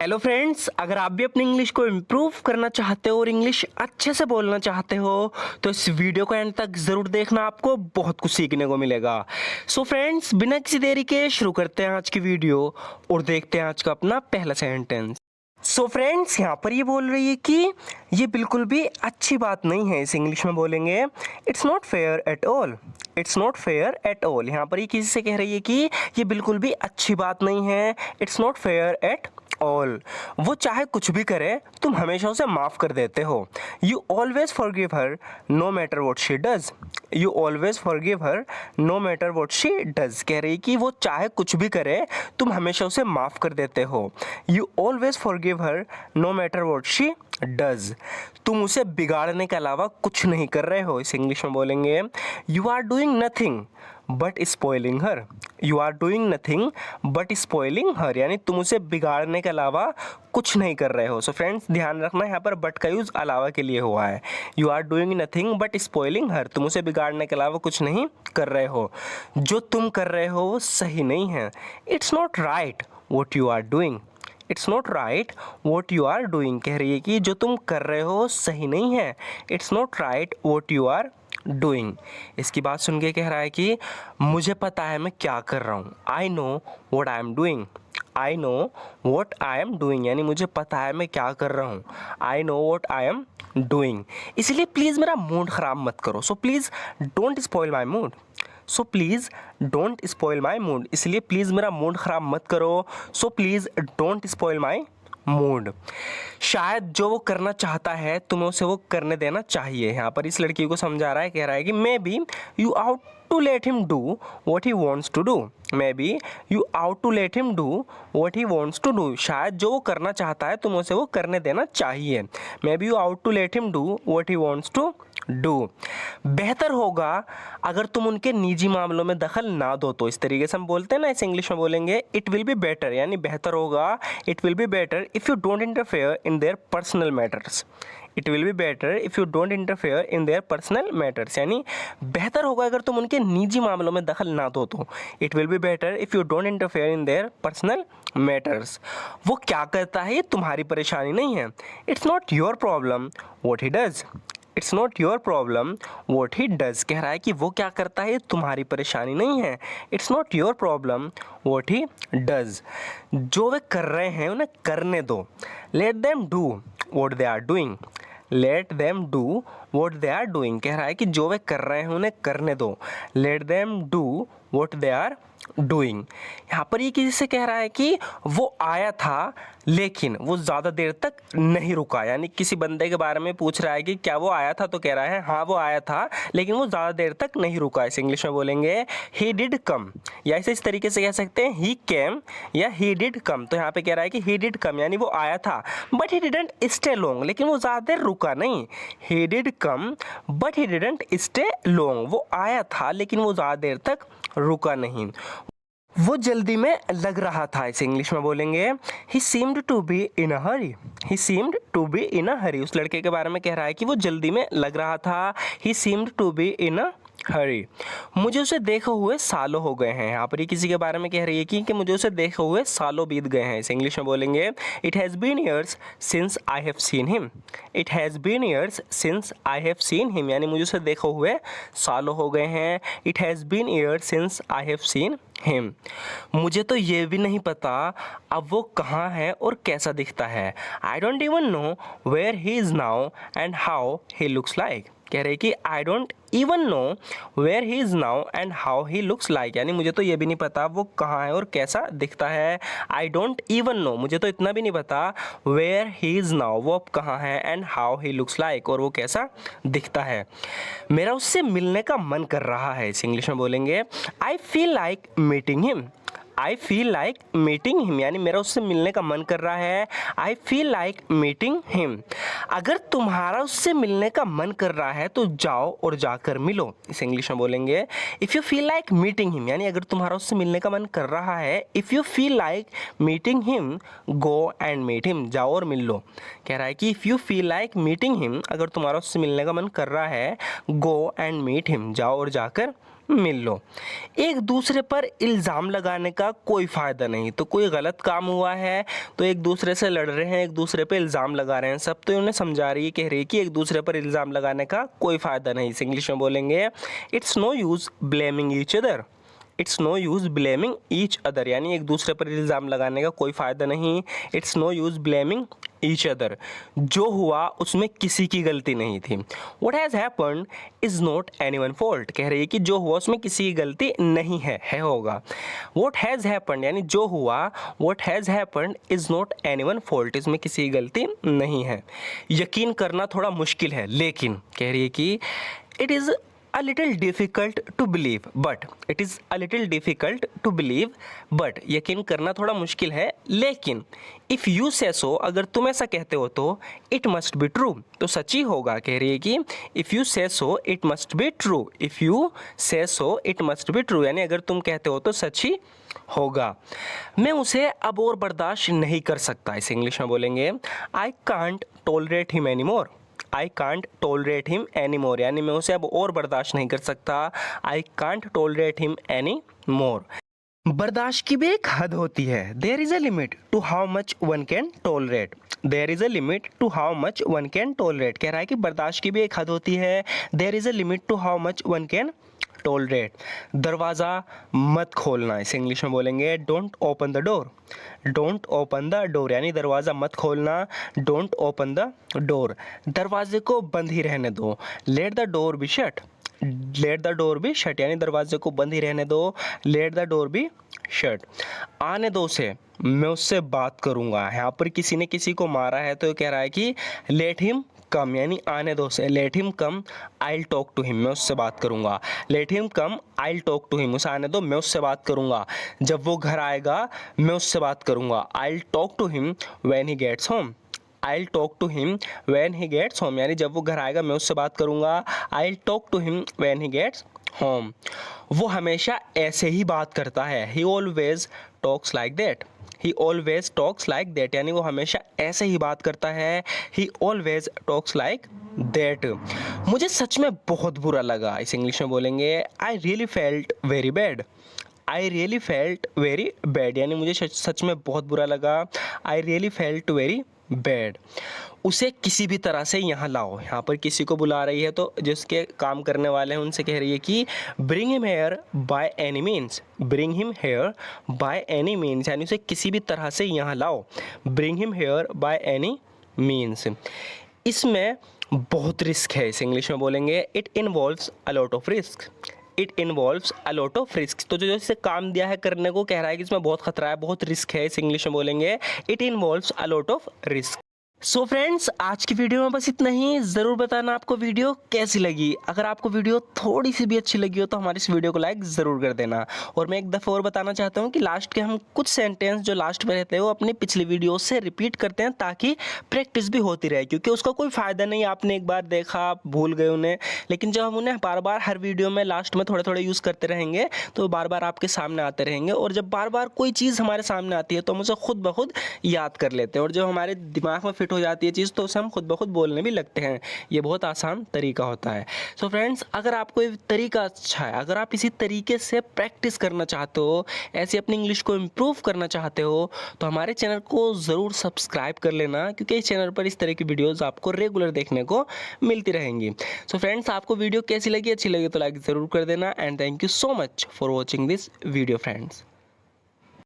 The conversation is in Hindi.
हेलो फ्रेंड्स, अगर आप भी अपनी इंग्लिश को इम्प्रूव करना चाहते हो और इंग्लिश अच्छे से बोलना चाहते हो तो इस वीडियो को एंड तक ज़रूर देखना, आपको बहुत कुछ सीखने को मिलेगा। सो फ्रेंड्स, बिना किसी देरी के शुरू करते हैं आज की वीडियो और देखते हैं आज का अपना पहला सेंटेंस। सो फ्रेंड्स, यहाँ पर ये बोल रही है कि ये बिल्कुल भी अच्छी बात नहीं है। इस इंग्लिश में बोलेंगे it's not fair at all. It's not fair at all. यहाँ पर ये किसी से कह रही है कि ये बिल्कुल भी अच्छी बात नहीं है। It's not fair at all. वो चाहे कुछ भी करे तुम हमेशा उसे माफ़ कर देते हो। You always forgive her no matter what she does. You always forgive her no matter what she does. कह रही कि वो चाहे कुछ भी करे तुम हमेशा उसे माफ़ कर देते हो। You always forgive her no matter what she does. तुम उसे बिगाड़ने के अलावा कुछ नहीं कर रहे हो। इस इंग्लिश में बोलेंगे you are doing nothing but spoiling her. You are doing nothing but spoiling her, यानी तुम उसे बिगाड़ने के अलावा कुछ नहीं कर रहे हो। सो फ्रेंड्स, ध्यान रखना यहाँ पर बट का यूज़ अलावा के लिए हुआ है। You are doing nothing but spoiling her, तुम उसे बिगाड़ने के अलावा कुछ नहीं कर रहे हो। जो तुम कर रहे हो वो सही नहीं है। It's not right what you are doing. It's not right what you are doing. कह रही है कि जो तुम कर रहे हो सही नहीं है। It's not right what you are doing. इसकी बात सुन के कह रहा है कि मुझे पता है मैं क्या कर रहा हूँ। I know what I am doing. I know what I am doing, यानी मुझे पता है मैं क्या कर रहा हूँ। I know what I am doing. इसलिए प्लीज़ मेरा मूड ख़राब मत करो। So please don't spoil my mood. So please don't spoil my mood. इसलिए प्लीज़ मेरा मूड ख़राब मत करो। So please don't spoil my mood. शायद जो वो करना चाहता है तुम्हें उसे वो करने देना चाहिए। यहाँ पर इस लड़की को समझा रहा है, कह रहा है कि maybe you ought to let him do what he wants to do. Maybe you ought to let him do what he wants to do. शायद जो वो करना चाहता है तुम्हें उसे वो करने देना चाहिए। Maybe you ought to let him do what he wants to do. बेहतर होगा अगर तुम उनके निजी मामलों में दखल ना दो। तो इस तरीके से हम बोलते हैं ना, इस इंग्लिश में बोलेंगे इट विल बी बेटर, यानी बेहतर होगा। It will be better if you don't interfere in their personal matters. It will be better if you don't interfere in their personal matters, यानी बेहतर होगा अगर तुम उनके निजी मामलों में दखल ना दो। तो it will be better if you don't interfere in their personal matters. वो क्या करता है ये तुम्हारी परेशानी नहीं है। It's not your problem what he does. It's not your problem what he does. कह रहा है कि वो क्या करता है तुम्हारी परेशानी नहीं है। It's not your problem what he does. जो वे कर रहे हैं उन्हें करने दो। Let them do what they are doing. Let them do what they are doing. कह रहा है कि जो वे कर रहे हैं उन्हें करने दो। Let them do what they are doing. यहाँ पर ये किसी से कह रहा है कि वो आया था लेकिन वो ज़्यादा देर तक नहीं रुका, यानी किसी बंदे के बारे में पूछ रहा है कि क्या वो आया था, तो कह रहा है हाँ वो आया था लेकिन वो ज़्यादा देर तक नहीं रुका। इस इंग्लिश में बोलेंगे ही डिड कम, या इसे इस तरीके से कह सकते हैं ही केम या ही डिड कम। तो यहाँ पे कह रहा है कि ही डिड कम, यानी वो आया था but he didn't stay long, लेकिन वो ज़्यादा देर रुका नहीं। He did come but he didn't stay long. वो आया था लेकिन वो ज़्यादा देर तक रुका नहीं। वो जल्दी में लग रहा था। इस इंग्लिश में बोलेंगे he seemed to be in a hurry. He seemed to be in a hurry. उस लड़के के बारे में कह रहा है कि वो जल्दी में लग रहा था। ही seemed to be in a हरी। मुझे उसे देखे हुए सालों हो गए हैं। यहाँ पर ये किसी के बारे में कह रही है कि मुझे उसे देखे हुए सालों बीत गए हैं। इस इंग्लिश में बोलेंगे it has been years since I have seen him. It has been years since I have seen him, यानी मुझे उसे देखे हुए सालों हो गए हैं। It has been years since I have seen him. मुझे तो ये भी नहीं पता अब वो कहाँ है और कैसा दिखता है। I don't even know where he is now and how he looks like. कह रहे कि I don't even know where he is now and how he looks like, यानी मुझे तो ये भी नहीं पता वो कहाँ है और कैसा दिखता है। आई डोंट इवन नो, मुझे तो इतना भी नहीं पता वेयर ही इज़ नाउ, वो अब कहाँ है, and how he looks like, और वो कैसा दिखता है। मेरा उससे मिलने का मन कर रहा है। इस इंग्लिश में बोलेंगे I feel like meeting him. I feel like meeting him, यानी मेरा उससे मिलने का मन कर रहा है। I feel like meeting him. अगर तुम्हारा उससे मिलने का मन कर रहा है तो जाओ और जाकर मिलो। इस इंग्लिश में बोलेंगे if you feel like meeting him, यानी अगर तुम्हारा उससे मिलने का मन कर रहा है। If you feel like meeting him go and meet him, जाओ और मिल लो। कह रहा है कि if you feel like meeting him, अगर तुम्हारा उससे मिलने का मन कर रहा है, गो एंड मीट हिम, जाओ और जाकर मिल लो। एक दूसरे पर इल्ज़ाम लगाने का कोई फ़ायदा नहीं। तो कोई गलत काम हुआ है तो एक दूसरे से लड़ रहे हैं, एक दूसरे पे इल्ज़ाम लगा रहे हैं सब, तो उन्हें समझा रही है, कह रही है कि एक दूसरे पर इल्ज़ाम लगाने का कोई फ़ायदा नहीं। इस इंग्लिश में बोलेंगे it's no use blaming each other. It's no use blaming each other, यानी एक दूसरे पर इल्ज़ाम लगाने का कोई फ़ायदा नहीं। It's no use blaming each other, जो हुआ उसमें किसी की गलती नहीं थी। What has happened is not any one fault, कह रही है कि जो हुआ उसमें किसी की गलती नहीं है होगा। वट हैज़ हैपन्ड यानी जो हुआ, what has happened is not any one fault, इसमें किसी की गलती नहीं है। यकीन करना थोड़ा मुश्किल है, लेकिन कह रही है कि it is a little difficult to believe but, it is a little difficult to believe but, यकीन करना थोड़ा मुश्किल है लेकिन, if you say so, अगर तुम ऐसा कहते हो तो it must be true, तो सच ही होगा। कह रही है कि if you say so it must be true, if you say so it must be true, यानी अगर तुम कहते हो तो सच ही होगा। मैं उसे अब और बर्दाश्त नहीं कर सकता, इसे इंग्लिश में बोलेंगे I can't tolerate him anymore। I can't tolerate him anymore, यानी मैं उसे अब और बर्दाश्त नहीं कर सकता। I can't tolerate him anymore. बर्दाश्त की भी एक हद होती है। There is a limit to how much one can tolerate. There is a limit to how much one can tolerate, कह रहा है कि बर्दाश्त की भी एक हद होती है। There is a limit to how much one can tolerate. दरवाज़ा मत खोलना, इसे इंग्लिश में बोलेंगे don't open the door. Don't open the door, यानी दरवाज़ा मत खोलना। डोंट ओपन द डोर, दरवाजे को बंद ही रहने दो। Let the door be shut. Let the door be shut, यानी दरवाजे को बंद ही रहने दो। Let the door be shut. आने दो उसे, मैं उससे बात करूँगा। यहाँ पर किसी ने किसी को मारा है तो कह रहा है कि लेट हिम कम, यानी आने दो उसे। Let him come I talk to him, मैं उससे बात करूँगा। Let him come I talk to him, उसे आने दो मैं उससे बात करूँगा। जब वो घर आएगा मैं उससे बात करूँगा। I talk to him when he gets home. I talk to him when he gets home, यानी जब वो घर आएगा मैं उससे बात करूँगा। I talk to him when he gets home. वो हमेशा ऐसे ही बात करता है। He always talks like that. He always talks like that, यानी वो हमेशा ऐसे ही बात करता है। He always talks like that. मुझे सच में बहुत बुरा लगा, इस इंग्लिश में बोलेंगे I really felt very bad. I really felt very bad, यानी मुझे सच में बहुत बुरा लगा। I really felt very bad. उसे किसी भी तरह से यहाँ लाओ, यहाँ पर किसी को बुला रही है तो जिसके काम करने वाले हैं उनसे कह रही है कि bring him hair by any means. Bring him hair by any means, यानी उसे किसी भी तरह से यहाँ लाओ। Bring him hair by any means. इसमें बहुत रिस्क है, इस इंग्लिश में बोलेंगे it involves a lot of risk. It involves a lot of risk, तो जो इसे काम दिया है करने को कह रहा है कि इसमें बहुत खतरा है, बहुत रिस्क है। इस इंग्लिश में बोलेंगे it involves a lot of risk. So friends, आज की वीडियो में बस इतना ही। ज़रूर बताना आपको वीडियो कैसी लगी। अगर आपको वीडियो थोड़ी सी भी अच्छी लगी हो तो हमारी इस वीडियो को लाइक ज़रूर कर देना। और मैं एक दफ़ा और बताना चाहता हूँ कि लास्ट के हम कुछ सेंटेंस जो लास्ट में रहते हैं वो अपनी पिछली वीडियो से रिपीट करते हैं ताकि प्रैक्टिस भी होती रहे, क्योंकि उसका कोई फ़ायदा नहीं। आपने एक बार देखा, आप भूल गए उन्हें, लेकिन जब हम उन्हें बार बार हर वीडियो में लास्ट में थोड़े थोड़े यूज़ करते रहेंगे तो बार बार आपके सामने आते रहेंगे। और जब बार बार कोई चीज़ हमारे सामने आती है तो हम उसे खुद ब खुद याद कर लेते हैं, और जब हमारे दिमाग में फिट हो जाती है चीज़ तो उसे हम खुद ब खुद बोलने भी लगते हैं। ये बहुत आसान तरीका होता है। सो फ्रेंड्स, अगर आपको ये तरीका अच्छा है, अगर आप इसी तरीके से प्रैक्टिस करना चाहते हो, ऐसे अपनी इंग्लिश को इम्प्रूव करना चाहते हो, तो हमारे चैनल को ज़रूर सब्सक्राइब कर लेना, क्योंकि इस चैनल पर इस तरह की वीडियोज़ आपको रेगुलर देखने को मिलती रहेंगी। सो फ्रेंड्स, आपको वीडियो कैसी लगी, अच्छी लगी तो लाइक ज़रूर कर देना। And thank you so much for watching this video friends.